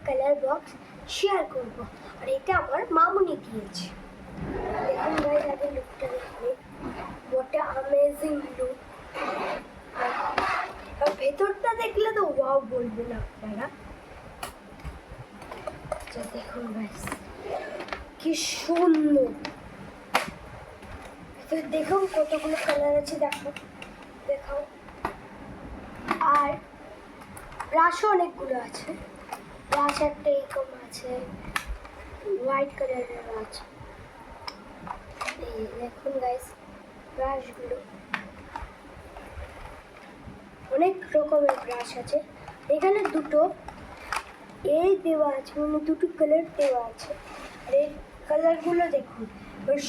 Colour box share করব। আর এটা আমার মামুনি দিয়েছে। দেখুন গাইস, আগে লুকটা দেখুন, হোয়াট আ অ্যামেজিং লুক। আর ভেতরটা দেখলে তো ওয়াও বলবেন আপনারা। দেখুন গাইস, কি সুন্দর। দেখুন কতগুলো কালার আছে, দেখো দেখাও। আর ব্রাশও অনেকগুলো আছে। ব্রাশ একটা এরকম আছে, হোয়াইট কালারের আছে। এই দেখুন গাইস, ব্রাশগুলো অনেক রকমের ব্রাশ আছে। এখানে দুটো এই দেওয়া আছে, মানে দুটো কালার দেওয়া আছে। আর এই কালারগুলো দেখুন,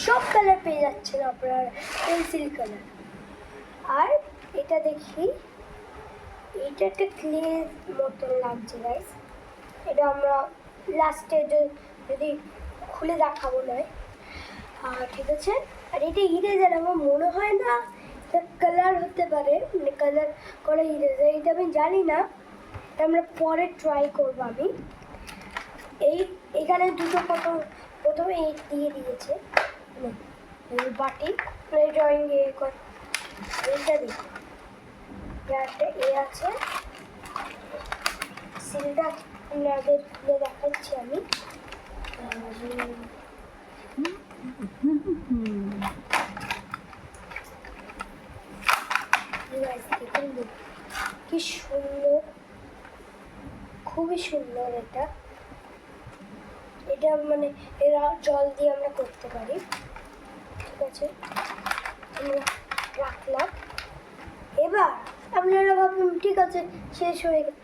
সব কালার পেয়ে যাচ্ছেন আপনার, পেন্সিল কালার। আর এটা দেখি, এটা একটা ক্লে মতন লাগছে গাইস। এটা আমরা লাস্টে যদি খুলে দেখাবো নয়। ঠিক আছে। আর এটা ইরেজার, আমার মনে হয় না এটা কালার হতে পারে, মানে কালার করা ইরেজার, এটা আমি জানি না। এটা আমরা পরে ট্রাই করবো। আমি এখানে দুটো প্রথমে এই দিয়ে দিয়েছে বাটি, ড্রয়িং এইটা দেখুন, একটা এ আছে। সিলটা আপনাদের খুলে দেখাচ্ছি আমি। কি সুন্দর, খুবই সুন্দর। এটা মানে এরা জল দিয়ে আমরা করতে পারি। ঠিক আছে, আমরা রাখলাম। এবার আপনারা ভাবুন, ঠিক আছে শেষ হয়ে গেল,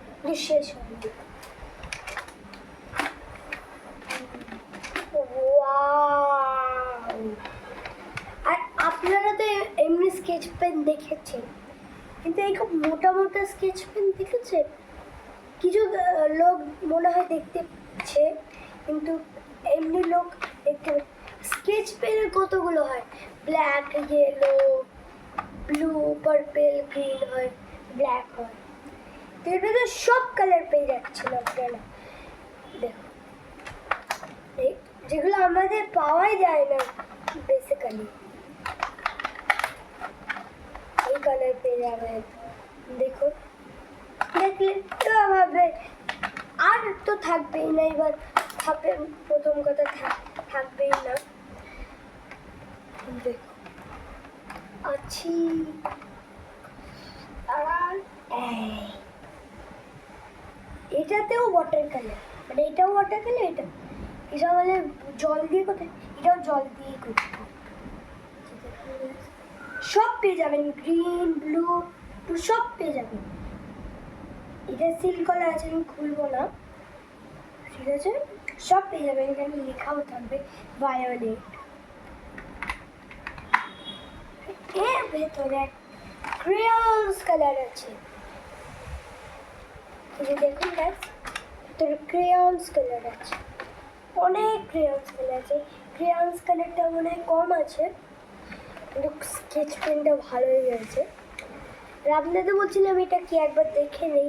শেষ হয়নি। আর আপনারা তো এমনি স্কেচ পেন দেখেছেন, কিন্তু এই খুব মোটা মোটা স্কেচ পেন দেখেছেন? কিছু লোক মনে হয় দেখতে পাচ্ছে, কিন্তু এমনি লোক দেখতে স্কেচ পেনের কতগুলো হয়, black, yellow, blue, purple, green হয়, ব্ল্যাক হয়। তো এর মধ্যে সব কালার পেয়ে যাচ্ছেন আপনারা। দেখুন, যেগুলো আমাদের পাওয়াই যায় না বেসিক্যালি, এই কালার পেয়ে যাবেন। দেখুন, দেখলে তো ভাববে আর তো থাকবেই না। এবার ভাববেন প্রথম কথা থাকবেই না। দেখুন আছি। আর এটাতেও ওয়াটার কালার, মানে এটাও ওয়াটার কালার, এটা মানে জল দিয়ে কোথায়, এটাও জল দিয়ে করতে সব পেয়ে যাবেন, গ্রিন, ব্লু, সব পেয়ে যাবেন। এটা সিল করা আছে, আমি খুলবো না। ঠিক আছে, সব পেয়ে যাবেন। এখানে লেখাও থাকবে ভায়োলেট। এর ভেতরে ক্রেয়ন্স কালার আছে। দেখুন গাইস, ভেতরে ক্রেয়ন্স কালার আছে, অনেক ক্রেয়ন্স কালার আছে। ক্রেয়ন্স কালারটা মনে হয় কম আছে, কিন্তু স্কেচ পেনটা ভালোই হয়েছে। আর আপনাদের বলছিলাম এটা কি, একবার দেখে নেই,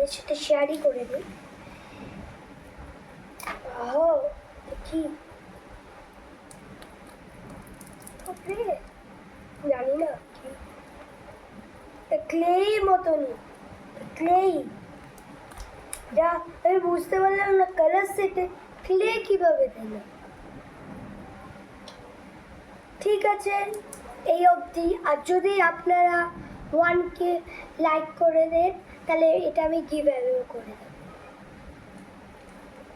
এর সাথে শেয়ারই করে দিই। কি জানি না, ক্লেই মতনই, ক্লেই। যা আমি বুঝতে পারলাম না, কালার সেটে ক্লে কিভাবে দিল। ঠিক আছে, এই অবধি। আর যদি আপনারা 1K লাইক করে দেন, তাহলে এটা আমি গিভ অ্যাওয়ে করে দেব।